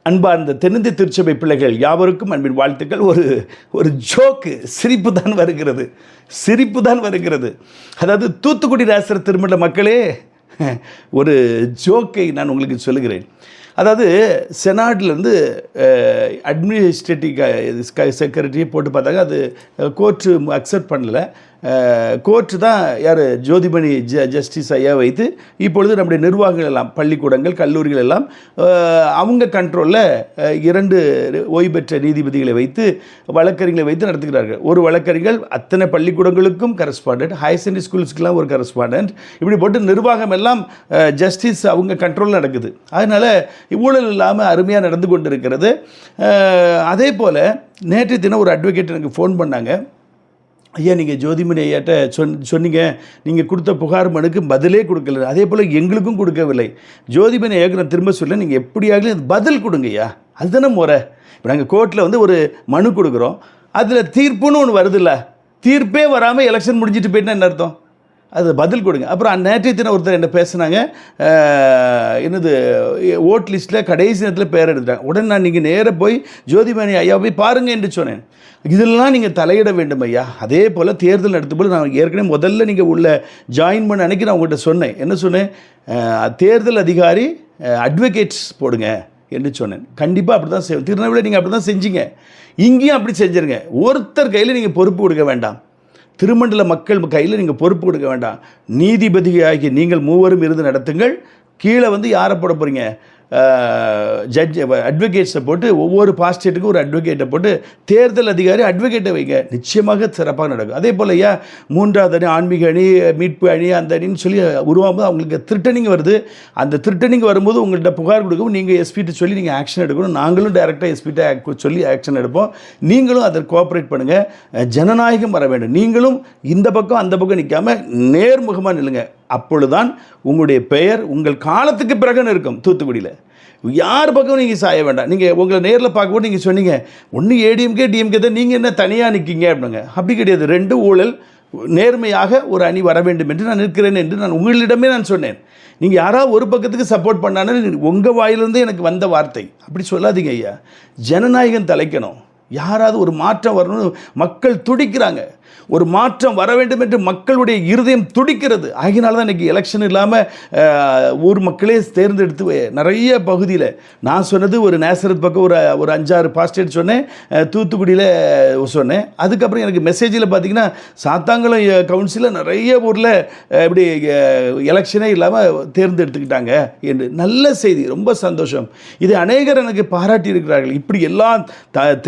அன்பார்ந்த தென்னிந்திய திருச்சபை பிள்ளைகள் யாவருக்கும் அன்பின் வாழ்த்துக்கள். ஒரு ஜோக்கு, சிரிப்பு தான் வருகிறது. அதாவது தூத்துக்குடி ராசர் திருமண மக்களே, ஒரு ஜோக்கை நான் உங்களுக்கு சொல்லுகிறேன். அதாவது செனாட்லேருந்து அட்மினிஸ்ட்ரேட்டிவ் செக்ரட்டரியை போட்டு பார்த்தாங்க. அது கோர்ட்டு அக்செப்ட் பண்ணலை. கோர்ட்டு தான் யார், ஜோதிமணி ஜஸ்டிஸ் ஐயா வைத்து இப்பொழுது நம்முடைய நிர்வாகங்கள் எல்லாம், பள்ளிக்கூடங்கள், கல்லூரிகள் எல்லாம் அவங்க கண்ட்ரோலில் 2 ஓய்வு பெற்ற நீதிபதிகளை வைத்து, வழக்கறிஞர்களை வைத்து நடத்துகிறார்கள். ஒரு வழக்கறிஞர் அத்தனை பள்ளிக்கூடங்களுக்கும் கரஸ்பாண்டன்ட், ஹையர் செகண்டரி ஸ்கூல்ஸ்க்கெலாம் ஒரு கரஸ்பாண்டன்ட், இப்படி போட்டு நிர்வாகம் எல்லாம் ஜஸ்டிஸ் அவங்க கண்ட்ரோலில் நடக்குது. அதனால் ஊழல் இல்லாமல் அருமையாக நடந்து கொண்டு இருக்கிறது. அதே போல் நேற்று தினம் ஒரு அட்வொகேட் எனக்கு ஃபோன் பண்ணாங்க. ஐயா, நீங்கள் ஜோதிமணி ஐயாட்ட சொன்னீங்க, நீங்கள் கொடுத்த புகார் மனுக்கு பதிலே கொடுக்கல, அதே போல் எங்களுக்கும் கொடுக்கவில்லை. ஜோதிமணி ஐயாவுக்கு நான் திரும்ப சொல்ல, நீங்கள் எப்படியாகலும் பதில் கொடுங்க ஐயா, அதுதானே முறை. இப்போ நாங்கள் கோர்ட்டில் ஒரு மனு கொடுக்குறோம், அதில் தீர்ப்புன்னு ஒன்று வருதில்ல, தீர்ப்பே வராமல் எலெக்ஷன் முடிஞ்சிட்டு போயிட்டுனா என்ன அர்த்தம்? அது பதில் கொடுங்க. அப்புறம் நேற்றைய தினம் ஒருத்தர் என்ன பேசுனாங்க, என்னது ஓட் லிஸ்ட்டில் கடைசி நேரத்தில் பேர் எடுத்துட்டாங்க. உடனே நான் நீங்கள் நேராக போய் ஜோதிமணி ஐயா போய் பாருங்கள் என்று சொன்னேன். இதெல்லாம் நீங்கள் தலையிட வேண்டும் ஐயா. அதே போல் தேர்தல் நடத்தும் போது நான் ஏற்கனவே முதல்ல நீங்கள் உள்ள ஜாயின் பண்ண அன்றைக்கி நான் உங்கள்கிட்ட சொன்னேன். என்ன சொன்னேன்? தேர்தல் அதிகாரி அட்வொகேட்ஸ் போடுங்க என்று சொன்னேன். கண்டிப்பாக அப்படி தான் செய்வோம். திருநெல்வேலி நீங்கள் அப்படி தான் செஞ்சீங்க, இங்கேயும் அப்படி செஞ்சுருங்க. ஒருத்தர் கையில் நீங்கள் பொறுப்பு கொடுக்க வேண்டாம். திருமண்டல மக்கள் கையில் நீங்கள் பொறுப்பு கொடுக்க வேண்டாம். நீதிபதியாகி நீங்கள் மூவரும் இருந்து நடத்துங்கள். கீழே யாரை போட போகிறீங்க? ஜட்ஜ் அட்வொகேட்ஸை போட்டு, ஒவ்வொரு பாஸ்டேட்டுக்கும் ஒரு அட்வொகேட்டை போட்டு தேர்தல் அதிகாரி அட்வொகேட்டை வைங்க, நிச்சயமாக சிறப்பாக நடக்கும். அதே போல் ஐயா, 3வது அணி, ஆன்மீக அணி, மீட்பு அணி, அந்த அணின்னு சொல்லி உருவாகும்போது அவங்களுக்கு த்ரிட்டனிங் வருது. அந்த த்ரிட்டனிங் வரும்போது உங்கள்கிட்ட புகார் கொடுக்கவும் நீங்கள் எஸ்பிட்ட சொல்லி நீங்கள் ஆக்ஷன் எடுக்கணும். நாங்களும் டைரெக்டாக எஸ்பிட்ட சொல்லி ஆக்ஷன் எடுப்போம். நீங்களும் அதை கோஆப்ரேட் பண்ணுங்கள். ஜனநாயகம் வர வேண்டும். நீங்களும் இந்த பக்கம் அந்த பக்கம் நிற்காமல் நேர்முகமாக நில்லுங்க. அப்பொழுதுதான் உங்களுடைய பெயர் உங்கள் காலத்துக்கு பிறகுன்னு இருக்கும். தூத்துக்குடியில் யார் பக்கம் நீங்கள் சாய வேண்டாம். நீங்கள் உங்களை நேரில் பார்க்கும்போது நீங்கள் சொன்னீங்க, ஒன்று ஏடிஎம்கே டிஎம்கே தான், நீங்கள் என்ன தனியாக நிற்கிங்க அப்படிங்க. அப்படி கிடையாது. 2 ஊழல் நேர்மையாக ஒரு அணி வர வேண்டும் என்று நான் இருக்கிறேன் என்று நான் உங்களிடமே நான் சொன்னேன். நீங்கள் யாராவது ஒரு பக்கத்துக்கு சப்போர்ட் பண்ணாலும் உங்கள் வாயிலிருந்து எனக்கு வந்த வார்த்தை. அப்படி சொல்லாதீங்க ஐயா. ஜனநாயகம் தலைக்கணும். யாராவது ஒரு மாற்றம் வரணும்னு மக்கள் துடிக்கிறாங்க. ஒரு மாற்றம் வர வேண்டும் என்று மக்களுடைய இருதயம் துடிக்கிறது. ஆகினால தான் இன்றைக்கி எலெக்ஷன் இல்லாமல் ஊர் மக்களே தேர்ந்தெடுத்து நிறைய பகுதியில், நான் சொன்னது ஒரு நேசரத் பக்கம் ஒரு 5-6 பாஸ்டேட் சொன்னேன், தூத்துக்குடியில் சொன்னேன். அதுக்கப்புறம் எனக்கு மெசேஜில் பார்த்தீங்கன்னா சாத்தாங்குளம் கவுன்சிலில் நிறைய ஊரில் இப்படி எலெக்ஷனே இல்லாமல் தேர்ந்தெடுத்துக்கிட்டாங்க என்று நல்ல செய்தி. ரொம்ப சந்தோஷம். இது அநேகர் எனக்கு பாராட்டி இருக்கிறார்கள். இப்படி எல்லாம்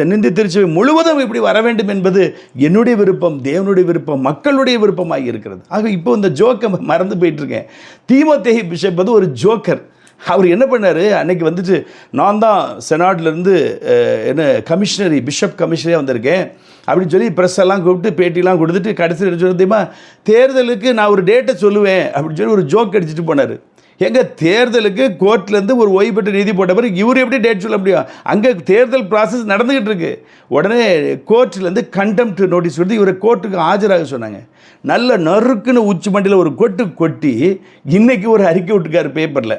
தென்னிந்திய திருச்சபை முழுவதும் இப்படி வர வேண்டும் என்பது என்னுடைய விருப்பம், தேவனுடைய விருப்பம், மக்களுடைய விருப்பமாக இருக்கிறது. ஆக இப்போ இந்த ஜோக்கை மறந்து போயிட்டுருக்கேன். தீமோத்தேயு பிஷப் ஒரு ஜோக்கர். அவர் என்ன பண்ணார், அன்னைக்கு நான் தான் செனாட்லேருந்து கமிஷனரி, பிஷப் கமிஷனரே வந்திருக்கேன் அப்படின்னு சொல்லி ப்ரெஸ் எல்லாம் கூப்பிட்டு பேட்டிலாம் கொடுத்துட்டு கடைசியில் என்ன சொல்ல தெரியுமா, தேர்தலுக்கு நான் ஒரு டேட்டை சொல்லுவேன் அப்படின்னு சொல்லி ஒரு ஜோக் அடிச்சுட்டு போனார். எங்கள் தேர்தலுக்கு கோர்ட்லேருந்து ஒரு ஓய்வு பெற்ற நீதி போட்ட பிறகு இவர் எப்படி டேட் சொல்ல முடியும்? அங்கே தேர்தல் ப்ராசஸ் நடந்துக்கிட்டு இருக்கு. உடனே கோர்ட்லேருந்து கண்டெம்ட் நோட்டீஸ் கொடுத்து இவரை கோர்ட்டுக்கு ஆஜராக சொன்னாங்க. நல்ல நறுக்குன்னு உச்சி மண்டியில் ஒரு கொட்டி இன்றைக்கி ஒரு அறிக்கை விட்டுருக்காரு பேப்பரில்.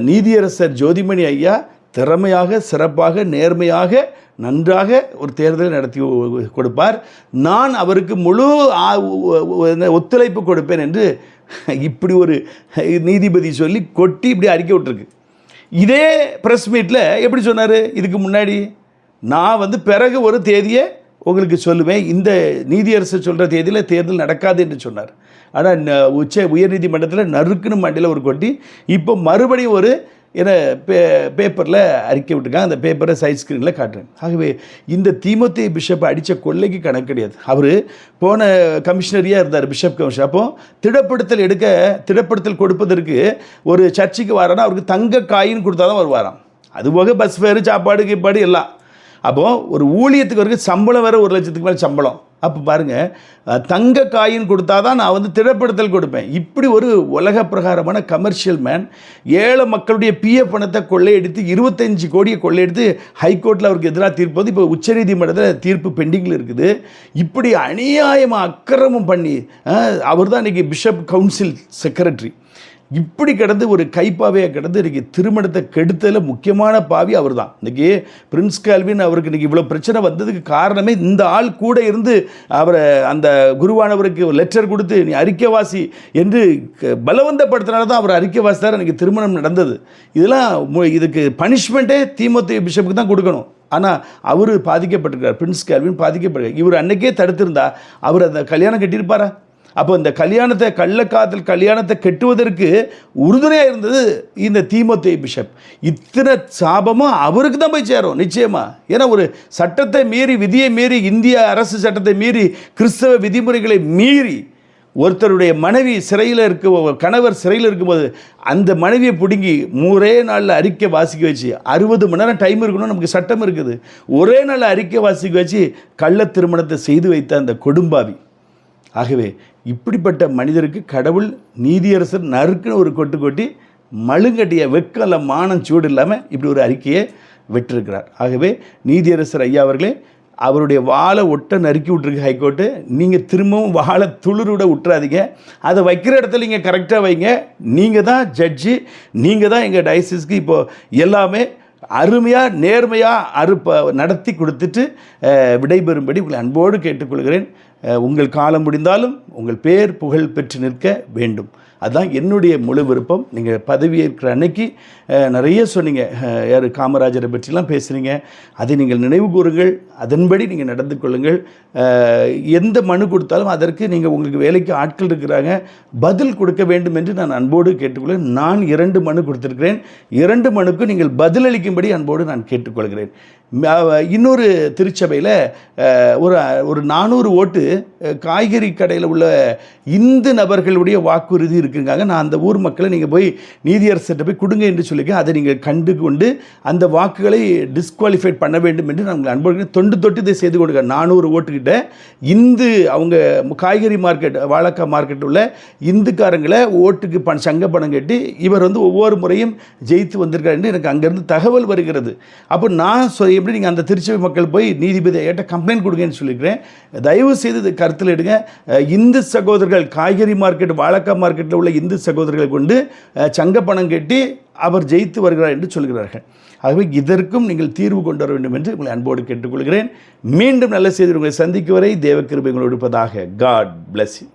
நீதியரசர் ஜோதிமணி ஐயா திறமையாக, சிறப்பாக, நேர்மையாக, நன்றாக ஒரு தேர்தலை நடத்தி கொடுப்பார். நான் அவருக்கு முழு ஒத்துழைப்பு கொடுப்பேன் என்று இப்படி ஒரு நீதிபதி சொல்லி கொட்டி இப்படி அறிக்கை விட்டுருக்கு. இதே ப்ரெஸ் மீட்டில் எப்படி சொன்னார், இதுக்கு முன்னாடி நான் பிறகு ஒரு தேதியை உங்களுக்கு சொல்லுவேன், இந்த நீதியரசர் சொல்கிற தேதியில் தேர்தல் நடக்காது என்று சொன்னார். ஆனால் உயர்நீதிமன்றத்தில் நறுக்குன்னு மண்டியில் ஒரு கொட்டி இப்போ மறுபடியும் ஒரு பேப்பரில் அறிக்கை விட்டுருக்காங்க. அந்த பேப்பரை சைட் ஸ்க்ரீனில் காட்டுறேன். ஆகவே இந்த தீமோத்தேயு பிஷப்பை அடித்த கொள்ளைக்கு கணக்கு கிடையாது. அவர் போன கமிஷனரியாக இருந்தார், பிஷப் கமிஷனர். அப்போ திடப்படுத்தல் கொடுப்பதற்கு ஒரு சர்ச்சுக்கு வரானா அவருக்கு தங்க காயின் கொடுத்தா தான் வருவாராம். அதுபோக பஸ் ஃபேரு, சாப்பாடு கீப்பாடு எல்லாம். அப்போது ஒரு ஊழியத்துக்கு வரைக்கும் சம்பளம் வேறு 1 லட்சத்துக்கு மேலே சம்பளம். அப்போ பாருங்கள், தங்க காயின் கொடுத்தா தான் நான் திடப்படுத்தல் கொடுப்பேன். இப்படி ஒரு உலக பிரகாரமான கமர்ஷியல் மேன் ஏழை மக்களுடைய பிஎஃப் பணத்தை கொள்ளையடித்து 25 கோடியை கொள்ளையடித்து ஹைகோர்ட்டில் அவருக்கு எதிராக தீர்ப்பு இப்போ உச்சநீதிமன்றத்தில் தீர்ப்பு பெண்டிங்கில் இருக்குது. இப்படி அநியாயமாக அக்கிரமம் பண்ணி அவர் தான் இன்றைக்கி பிஷப் கவுன்சில் செக்ரட்டரி. இப்படி கிடந்து ஒரு கைப்பாவையாக கிடந்து இன்றைக்கி திருமணத்தை கெடுத்ததில் முக்கியமான பாவி அவர் தான். இன்றைக்கி பிரின்ஸ் கேல்வின் அவருக்கு இன்றைக்கி இவ்வளோ பிரச்சனை வந்ததுக்கு காரணமே இந்த ஆள் கூட இருந்து அவரை அந்த குருவானவருக்கு லெட்டர் கொடுத்து நீ அறிக்கைவாசி என்று பலவந்தப்படுத்தினால தான் அவர் அறிக்கைவாசித்தார் எனக்கு திருமணம் நடந்தது. இதுக்கு பனிஷ்மெண்ட்டே தீமோத்தேயு பிஷப்புக்கு தான் கொடுக்கணும். ஆனால் அவர் பாதிக்கப்பட்டிருக்கார், பிரின்ஸ் கேல்வின் பாதிக்கப்பட்டிருக்கார். இவர் அன்னைக்கே தடுத்திருந்தா அவர் அந்த கல்யாணம் கட்டியிருப்பாரா? அப்போ இந்த கல்யாணத்தை கள்ளக்காதல் கல்யாணத்தை கெட்டுவதற்கு உறுதுணையாக இருந்தது இந்த தீமோத்தேயு பிஷப். இத்தனை சாபமும் அவருக்கு தான் போய் சேரும் நிச்சயமாக. ஏன்னா ஒரு சட்டத்தை மீறி, விதியை மீறி, இந்திய அரசு சட்டத்தை மீறி, கிறிஸ்தவ விதிமுறைகளை மீறி ஒருத்தருடைய மனைவி சிறையில் கணவர் சிறையில் இருக்கும்போது அந்த மனைவியை பிடுங்கி ஒரே நாளில் அறிக்கை வாசிக்க வச்சு 60 மணி நேரம் டைம் இருக்கணும், நமக்கு சட்டம் இருக்குது, ஒரே நாளில் அறிக்கை வாசிக்க வச்சு கள்ள திருமணத்தை செய்து வைத்த அந்த கொடும்பாவி. ஆகவே இப்படிப்பட்ட மனிதருக்கு கடவுள் நீதியரசர் நறுக்குன்னு ஒரு கொட்டு கொட்டி மழுங்கட்டிய வெக்கல மானம் சூடு இல்லாமல் இப்படி ஒரு அறிக்கையை விட்டிருக்கிறார். ஆகவே நீதியரசர் ஐயா அவர்களே, அவருடைய வாழை ஒட்ட நறுக்கி விட்ருக்கு ஹைகோர்ட்டு. நீங்கள் திரும்பவும் வாழை துளிர்விட விட்டுறாதீங்க. அதை வைக்கிற இடத்துல நீங்கள் கரெக்டாக வைங்க. நீங்கள் தான் ஜட்ஜி, நீங்கள் தான் எங்கள் டயசிஸ்க்கு இப்போது எல்லாமே அருமையாக நேர்மையாக நடத்தி கொடுத்துட்டு விடைபெறும்படி உங்களை அன்போடு கேட்டுக்கொள்கிறேன். உங்கள் காலம் முடிந்தாலும் உங்கள் பேர் புகழ் பெற்று நிற்க வேண்டும். அதுதான் என்னுடைய முழு விருப்பம். நீங்கள் பதவியேற்கிற அன்னைக்கு நிறைய சொன்னீங்க, யார் காமராஜரை பற்றிலாம் பேசுகிறீங்க, அதை நீங்கள் நினைவு கூறுங்கள், அதன்படி நீங்கள் நடந்து கொள்ளுங்கள். எந்த மனு கொடுத்தாலும் அதற்கு நீங்கள் உங்களுக்கு வேலைக்கு ஆட்கள் இருக்கிறாங்க, பதில் கொடுக்க வேண்டும் என்று நான் அன்போடு கேட்டுக்கொள்கிறேன். நான் 2 மனு கொடுத்துருக்கிறேன். 2 மனுக்கும் நீங்கள் பதிலளிக்கும்படி அன்போடு நான் கேட்டுக்கொள்கிறேன். இன்னொரு திருச்சபையில் ஒரு 400 ஓட்டு காய்கறி கடையில் உள்ள இந்து நபர்களுடைய வாக்குறுதி இருக்குங்காங்க. நான் அந்த ஊர் மக்களை நீங்கள் போய் நீதியரசர்கிட்ட போய் கொடுங்க என்று சொல்லிக்க, அதை நீங்கள் கண்டு கொண்டு அந்த வாக்குகளை டிஸ்குவாலிஃபைட் பண்ண வேண்டும் என்று நான் உங்கள் அன்போடு தொட்டு இதை செய்து கொடுக்க. 400 ஓட்டுக்கிட்ட இந்து அவங்க காய்கறி மார்க்கெட் வாழைக்காய் மார்க்கெட் உள்ள இந்துக்காரங்களை ஓட்டுக்கு சங்க பணம் கட்டி இவர் ஒவ்வொரு முறையும் ஜெயித்து வந்திருக்கார் என்று எனக்கு அங்கேருந்து தகவல் வருகிறது. அப்போ நான் எப்படி நீங்கள் அந்த திருச்சபை மக்கள் போய் நீதிபதி ஏட்ட கம்ப்ளைண்ட் கொடுங்கன்னு சொல்லியிருக்கிறேன். தயவு செய்து இது கருத்தில் எடுங்க. இந்து சகோதரர்கள் காய்கறி மார்க்கெட் வாழைக்காய் மார்க்கெட்டில் உள்ள இந்து சகோதரர்களை கொண்டு சங்க பணம் கட்டி அவர் ஜெயித்து வருகிறார் என்று சொல்கிறார்கள். ஆகவே இதற்கும் நீங்கள் தீர்வு கொண்டு வர வேண்டும் என்று உங்களை அன்போடு கேட்டுக்கொள்கிறேன். மீண்டும் நல்ல செய்தி உங்களை சந்திக்கும் வரை தேவ கிருபை உங்களோடு இருப்பதாக. God bless you.